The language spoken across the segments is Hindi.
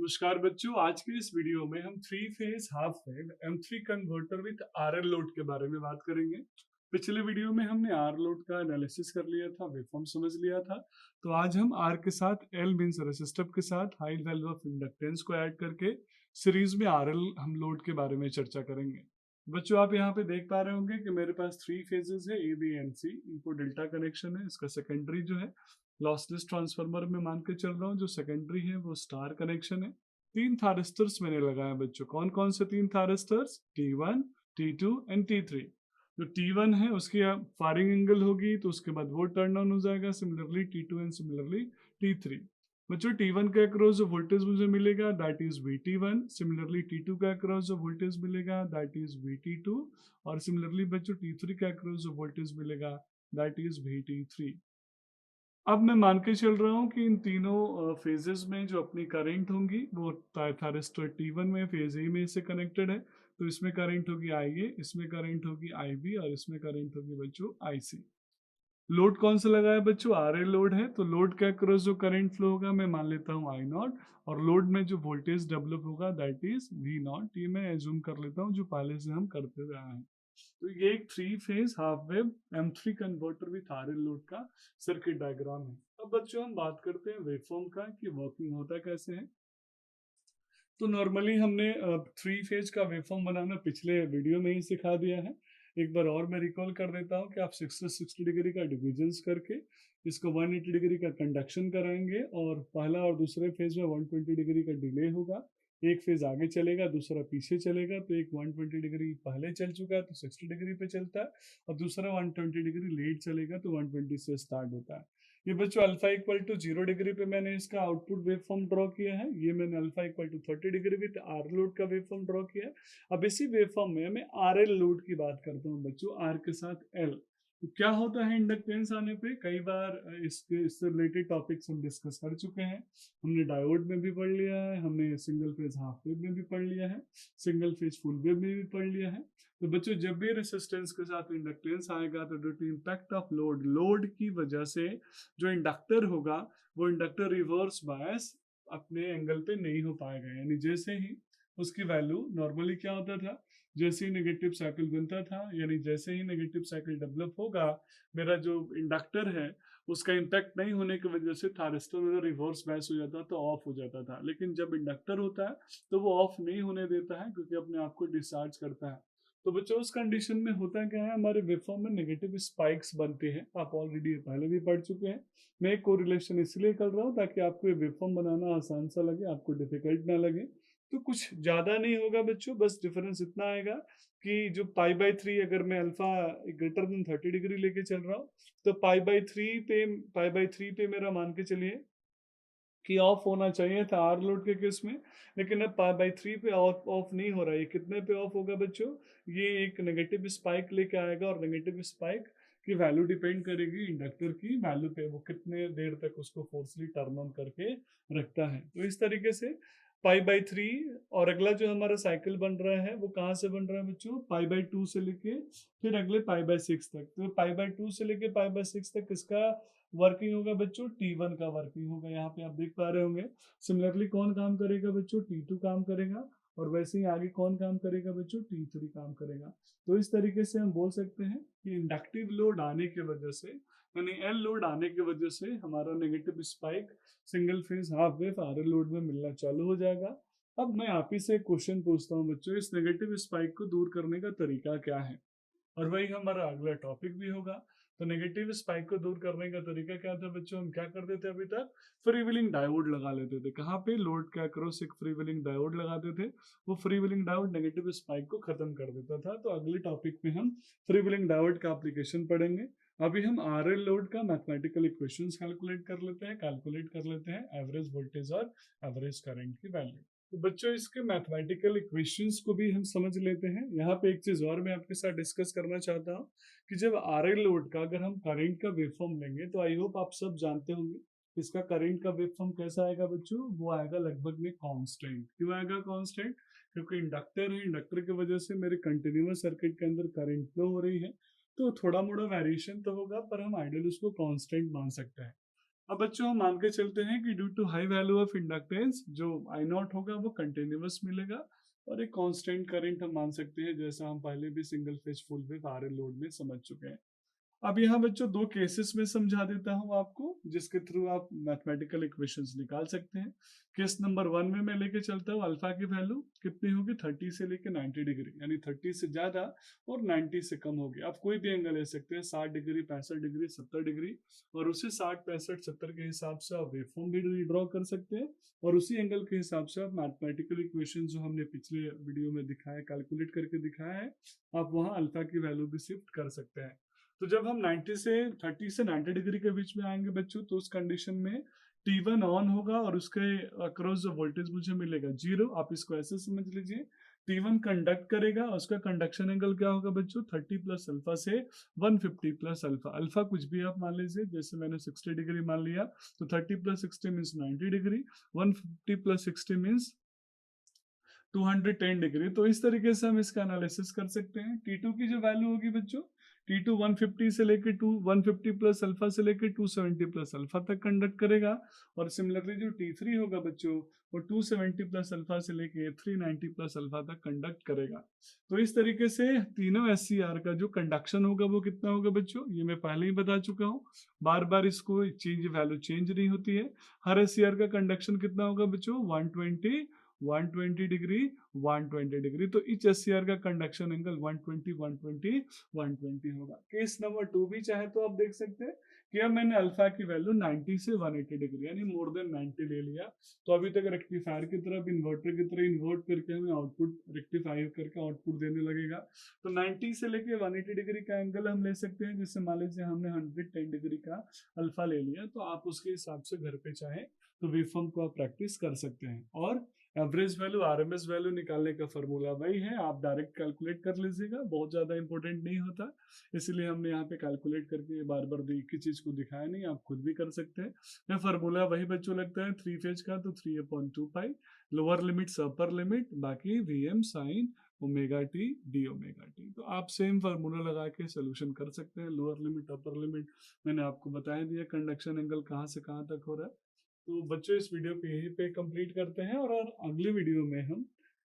नमस्कार बच्चों, आज के इस वीडियो में हम three phase half wave M3 converter with RL load के बारे में बात करेंगे। पिछले वीडियो में हमने R लोड का एनालिसिस कर लिया था, वेवफॉर्म समझ लिया था। तो आज हम R के साथ L मींस रेसिस्टर के साथ हाई वैल्यू ऑफ इंडक्टेंस को ऐड करके सीरीज में RL हम लोड के बारे में चर्चा करेंगे। बच्चों, आप यहाँ पे देख पा रहे होंगे कि मेरे पास थ्री फेजेस है, A B and C। इनको डेल्टा कनेक्शन है। इसका सेकेंडरी जो है लॉसलेस ट्रांसफार्मर में मान के चल रहा हूँ। जो सेकेंडरी है वो स्टार कनेक्शन है। तीन थारिस्टर्स मैंने लगाए बच्चों। कौन कौन से तीन थारिस्टर्स? T1, T2 and T3। जो T1 है उसकी फायरिंग एंगल होगी तो उसके बाद वो टर्न ऑन हो जाएगा। Similarly T2 and similarly T3। बच्चों, T1 के अक्रॉस जो वोल्टेज मुझे मिलेगा that is VT1। Similarly T2 के अक्रॉस जो वोल्टेज मिलेगा दैट इज VT2। और सिमिलरली बच्चों T3 के अक्रॉस जो वोल्टेज मिलेगा दैट इज VT3। अब मैं मान के चल रहा हूँ कि इन तीनों फेजेस में जो अपनी करंट होंगी वो थायरिस्टर T1 में फेज ए में से कनेक्टेड है। तो इसमें करंट होगी IA, इसमें करंट होगी IB और इसमें करंट होगी बच्चों IC। लोड कौन सा लगा है बच्चों? RL लोड है। तो लोड के अक्रॉस जो करंट फ्लो होगा मैं मान लेता हूँ I0। और लोड में जो वोल्टेज डेवलप होगा दैट इज V0। ये मैं एज्यूम कर लेता हूँ जो पहले से हम करते हुए आए हैं। तो ये एक three phase half wave M3 converter with RL load का सर्किट डायग्राम है। अब बच्चों हम बात करते हैं वेवफॉर्म का कि वर्किंग होता कैसे है। तो नॉर्मली हमने थ्री फेज का वेवफॉर्म बनाना पिछले वीडियो में ही सिखा दिया है। एक बार और मैं रिकॉल कर देता हूँ कि आप 60 डिग्री का डिविजन्स करके इसको 180 डिग्री का कंडक्शन कराएंगे और पहला और दूसरे फेज में 120 डिग्री का डिले होगा। एक फेज आगे चलेगा, दूसरा पीछे चलेगा। तो एक 120 डिग्री पहले चल चुका है तो 60 डिग्री पे चलता है और दूसरा 120 डिग्री लेट चलेगा तो 120 से स्टार्ट होता है। ये बच्चों अल्फा इक्वल टू 0 डिग्री पे मैंने इसका आउटपुट वेव फॉर्म ड्रॉ किया है। ये मैंने alpha equal to 30 degree with R load का वेव फॉर्म ड्रॉ किया है। अब इसी वेव फॉर्म में मैं RL लोड की बात करता हूँ बच्चों, R के साथ L। तो क्या होता है इंडक्टेंस आने पे? कई बार इससे रिलेटेड टॉपिक्स हम डिस्कस कर चुके हैं। हमने डायोड में भी पढ़ लिया है, हमने सिंगल फेज हाफ वेव में भी पढ़ लिया है, सिंगल फेज फुल वेव में भी पढ़ लिया है। तो बच्चों, जब भी रेसिस्टेंस के साथ इंडक्टेंस आएगा तो due to impact of load की वजह से जो इंडक्टर होगा वो इंडक्टर रिवर्स बायस अपने एंगल पे नहीं हो पाएगा। यानी जैसे ही उसकी वैल्यू नॉर्मली क्या होता था, जैसे ही नेगेटिव साइकिल बनता था, यानी जैसे ही नेगेटिव साइकिल डेवलप होगा मेरा जो इंडक्टर है उसका इम्पैक्ट नहीं होने की वजह से थारिस्टर मेरा रिवर्स बायस हो जाता तो ऑफ हो जाता था। लेकिन जब इंडक्टर होता है तो वो ऑफ नहीं होने देता है क्योंकि अपने आप को डिस्चार्ज करता है। तो बच्चों उस कंडीशन में होता क्या है, हमारे वेवफॉर्म में नेगेटिव स्पाइक्स बनते हैं। आप ऑलरेडी पहले भी पढ़ चुके हैं। मैं एक कोरिलेशन इसलिए कर रहा हूँ ताकि आपको ये वेवफॉर्म बनाना आसान सा लगे, आपको डिफिकल्ट ना लगे। तो कुछ ज्यादा नहीं होगा बच्चों, बस डिफरेंस इतना आएगा कि जो पाई/3 अगर मैं अल्फा ग्रेटर देन 30 डिग्री लेके चल रहा हूँ तो पाई/3 पे मेरा मान के चलिए कि ऑफ होना चाहिए था आर लोड के केस में। लेकिन अब पाई/3 पे ऑफ नहीं हो रहा है। ये कितने पे ऑफ होगा बच्चों? ये एक नेगेटिव स्पाइक लेके आएगा और नेगेटिव स्पाइक की वैल्यू डिपेंड करेगी इंडक्टर की वैल्यू पे, वो कितने देर तक उसको फोर्सली टर्न ऑन करके रखता है। तो इस तरीके से पाई/3। और अगला जो हमारा साइकिल बन रहा है वो कहाँ से बन रहा है बच्चों? पाई/2 से लेके फिर अगले पाई/6 तक। तो पाई/2 से लेके पाई/6 तक किसका वर्किंग होगा बच्चों? T1 का वर्किंग होगा। यहाँ पे आप देख पा रहे होंगे। सिमिलरली कौन काम करेगा बच्चों? T2 काम करेगा। और वैसे ही आगे कौन काम करेगा बच्चों? T3 काम करेगा। तो इस तरीके से हम बोल सकते हैं कि इंडक्टिव लोड आने की वजह से, यानी L लोड आने की वजह से हमारा negative spike single phase half wave RL load में मिलना चालू हो जाएगा। अब मैं आप ही से एक क्वेश्चन पूछता हूँ बच्चों, इस नेगेटिव स्पाइक को दूर करने का तरीका क्या है? और वही हमारा अगला टॉपिक भी होगा। तो नेगेटिव स्पाइक को दूर करने का तरीका क्या था बच्चों? हम क्या करते थे अभी तक? फ्री व्हीलिंग डायोड लगा लेते थे। कहाँ पे? लोड के अक्रॉस एक फ्री व्हीलिंग डायोड लगाते थे। वो free wheeling diode negative spike को खत्म कर देता था। तो अगले टॉपिक में हम फ्री व्हीलिंग डायोड का एप्लीकेशन पढ़ेंगे। अभी हम RL लोड का मैथमेटिकल इक्वेशंस कैलकुलेट कर लेते हैं एवरेज वोल्टेज और एवरेज करंट की वैल्यू। तो बच्चों इसके मैथमेटिकल इक्वेशंस को भी हम समझ लेते हैं। यहाँ पे एक चीज और मैं आपके साथ डिस्कस करना चाहता हूँ कि जब RL लोड का अगर हम करंट का वेवफॉर्म लेंगे तो आई होप आप सब जानते होंगे इसका करंट का वेवफॉर्म कैसा आएगा बच्चों? वो आएगा लगभग में कांस्टेंट। क्यों आएगा कांस्टेंट? क्योंकि इंडक्टर है, इंडक्टर की वजह से मेरे कंटिन्यूअस सर्किट के अंदर करंट फ्लो हो रही है। तो थोड़ा मोड़ा वेरिएशन तो होगा पर हम आइडियल उसको कांस्टेंट मान सकते हैं। अब बच्चों हम मान के चलते हैं कि due to high value of inductance जो आई नॉट होगा वो कंटिन्यूअस मिलेगा और एक कांस्टेंट करंट हम मान सकते हैं, जैसा हम पहले भी single phase full wave RL load में समझ चुके हैं। अब यहाँ बच्चों दो केसेस में समझा देता हूँ आपको, जिसके थ्रू आप मैथमेटिकल इक्वेशंस निकाल सकते हैं। केस नंबर 1 में मैं लेके चलता हूँ, अल्फा की वैल्यू कितनी होगी 30 से लेके 90 डिग्री, यानी 30 से ज्यादा और 90 से कम होगी। आप कोई भी एंगल ले सकते हैं, 60 डिग्री, 65 डिग्री, 70 डिग्री, और उसी 60, 65, 70 के हिसाब से आप वेवफॉर्म भी ड्रॉ कर सकते हैं और उसी एंगल के हिसाब से आप मैथमेटिकल इक्वेशन जो हमने पिछले वीडियो में दिखाया, कैलकुलेट करके दिखाया है, आप वहाँ अल्फा की वैल्यू भी शिफ्ट कर सकते हैं। तो जब हम 90 से 30 से 90 डिग्री के बीच में आएंगे बच्चों, तो उस कंडीशन में T1 ऑन होगा और उसके अक्रॉस जो वोल्टेज मुझे मिलेगा 0। आप इसको ऐसे समझ लीजिए, T1 कंडक्ट करेगा, उसका कंडक्शन एंगल क्या होगा बच्चों 30 प्लस अल्फा से 150 प्लस अल्फा। अल्फा कुछ भी आप मान लीजिए, जैसे मैंने 60 डिग्री मान लिया, तो 30 plus 60 means 90 degree, 150 plus 60 means 210 degree. तो इस तरीके से हम इसका एनालिसिस कर सकते हैं। T2 की जो वैल्यू होगी बच्चों, T2 150 से लेके 150 प्लस अल्फा से लेके 270 प्लस अल्फा तक कंडक्ट करेगा, और सिमिलरली जो T3 होगा बच्चों, वो 270 प्लस अल्फा से लेके 390 प्लस अल्फा तक कंडक्ट करेगा। तो इस तरीके से तीनों SCR का जो कंडक्शन होगा वो कितना होगा बच्चों, ये मैं पहले ही बता चुका हूँ, बार बार इसको वैल्यू चेंज नहीं होती है। हर SCR का कंडक्शन कितना होगा बच्चों 120, 120 डिग्री, 120 डिग्री। तो इच SCR का कंडक्शन एंगल 120, 120, 120 होगा। केस नंबर 2 भी चाहे तो आप देख सकते हैं कि अब मैंने अल्फा की वैल्यू 90 से 180 डिग्री यानी मोर देन 90 ले लिया, तो अभी तक रेक्टिफायर की तरफ इन्वर्टर की तरह इन्वर्ट करके हमें आउटपुट रेक्टिफाई करके आउटपुट देने लगेगा। तो 90 से लेके 180 डिग्री का एंगल हम ले सकते हैं। जैसे मान लीजिए हमने 110 डिग्री का अल्फा ले लिया, तो आप उसके हिसाब से घर पे चाहे तो वेवफॉर्म को आप प्रैक्टिस कर सकते हैं। और एवरेज वैल्यू आरएमएस वैल्यू निकालने का फॉर्मूला वही है, आप डायरेक्ट कैलकुलेट कर लीजिएगा, बहुत ज्यादा इंपॉर्टेंट नहीं होता, इसलिए हमने यहाँ पे कैलकुलेट करके बार बार एक ही चीज को दिखाया नहीं, आप खुद भी कर सकते हैं। यह फॉर्मूला वही बच्चों लगता है 3 फेज का, तो 3/2 पाई लोअर लिमिट से अपर लिमिट, बाकी VM sine omega T D omega T. तो आप सेम फार्मूला लगा के सोल्यूशन कर सकते हैं। लोअर लिमिट अपर लिमिट मैंने आपको बता दिया, कंडक्शन एंगल कहाँ से कहाँ तक हो रहा है। तो बच्चों इस वीडियो पे यहीं पे कंप्लीट करते हैं, और अगले वीडियो में हम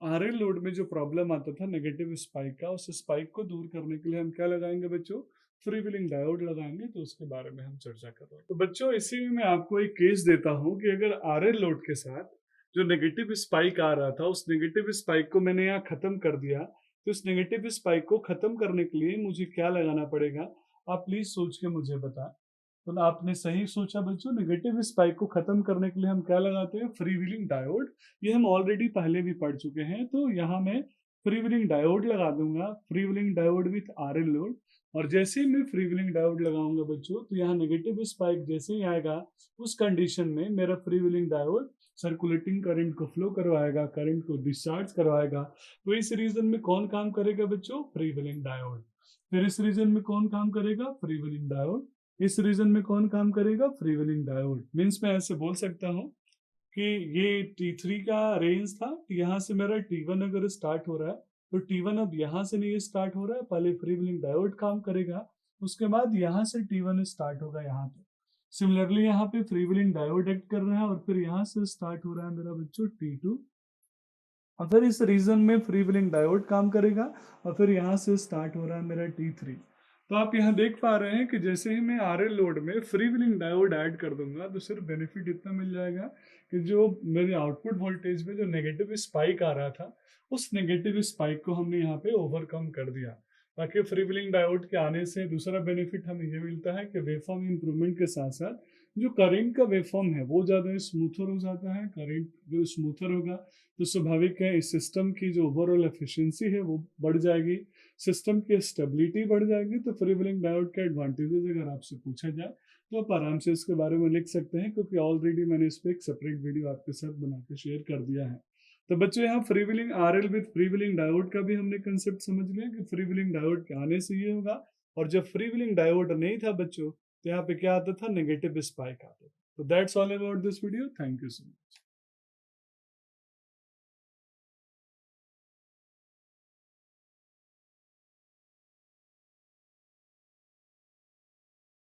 आरएल लोड में जो प्रॉब्लम आता था नेगेटिव स्पाइक का, उस स्पाइक को दूर करने के लिए हम क्या लगाएंगे बच्चों, फ्री व्हीलिंग डायोड लगाएंगे। तो उसके बारे में हम चर्चा कर रहे हैं। तो बच्चों इसी में मैं आपको एक केस देता हूँ कि अगर आरएल लोड के साथ जो नेगेटिव स्पाइक आ रहा था, उस नेगेटिव स्पाइक को मैंने यहाँ खत्म कर दिया, तो इस नेगेटिव स्पाइक को खत्म करने के लिए मुझे क्या लगाना पड़ेगा, आप प्लीज सोच के मुझे बताएं। तो आपने सही सोचा बच्चों, नेगेटिव स्पाइक को खत्म करने के लिए हम क्या लगाते हैं, फ्री व्हीलिंग डायोड। ये हम ऑलरेडी पहले भी पढ़ चुके हैं, तो यहाँ मैं फ्री व्हीलिंग डायोड लगा दूंगा, free wheeling diode with RL load. और जैसे ही मैं फ्री व्हीलिंग डायोड लगाऊंगा बच्चों, तो यहाँ नेगेटिव स्पाइक जैसे ही आएगा, उस कंडीशन में मेरा free wheeling diode circulating current को फ्लो करवाएगा, करंट को डिस्चार्ज करवाएगा। तो इस रीजन में कौन काम करेगा बच्चों, फ्री व्हीलिंग डायोड। फिर इस रीजन में कौन काम करेगा, फ्री व्हीलिंग डायोड। इस रीजन में कौन काम करेगा, फ्री व्हीलिंग डायोड। मीन्स मैं ऐसे बोल सकता हूँ कि ये T3 का रेंज था, यहाँ से मेरा T1 अगर स्टार्ट हो रहा है, तो T1 अब यहाँ से नहीं स्टार्ट हो रहा है, पहले फ्री व्हीलिंग डायोड काम करेगा, उसके बाद यहाँ से T1 स्टार्ट होगा यहाँ पे। सिमिलरली यहाँ पे फ्री व्हीलिंग डायोड एक्ट कर रहा है, और फिर यहाँ से स्टार्ट हो रहा है मेरा बच्चों T2, और फिर इस रीजन में फ्री व्हीलिंग डायोड काम करेगा, और फिर यहाँ से स्टार्ट हो रहा है मेरा T3। तो आप यहाँ देख पा रहे हैं कि जैसे ही मैं आरएल लोड में फ्री व्हीलिंग डायोड ऐड कर दूंगा, तो सिर्फ बेनिफिट इतना मिल जाएगा कि जो मेरे आउटपुट वोल्टेज में जो नेगेटिव स्पाइक आ रहा था, उस नेगेटिव स्पाइक को हमने यहाँ पे ओवरकम कर दिया। बाकी फ्री व्हीलिंग डायोड के आने से दूसरा बेनिफिट हमें ये मिलता है कि वेवफॉर्म इंप्रूवमेंट के साथ साथ जो करंट का वेवफॉर्म है वो ज़्यादा स्मूथर हो जाता है। करंट जो स्मूथर होगा, तो स्वाभाविक है इस सिस्टम की जो ओवरऑल एफिशिएंसी है वो बढ़ जाएगी, सिस्टम की स्टेबिलिटी बढ़ जाएगी। तो फ्री व्हीलिंग डायोड के एडवांटेजेस अगर आपसे पूछा जाए, तो आप आराम से इसके बारे में लिख सकते हैं, क्योंकि ऑलरेडी मैंने इस पर एक सेपरेट वीडियो आपके साथ बना के शेयर कर दिया है। तो बच्चों यहाँ free wheeling RL with free wheeling diode का भी हमने कंसेप्ट समझ लिया कि फ्री व्हीलिंग डायोड के आने से ये होगा, और जब फ्री व्हीलिंग डायोड नहीं था बच्चों, तो यहाँ पे क्या आता था, नेगेटिव स्पाइक आता था। तो that's all about this video, thank you so much.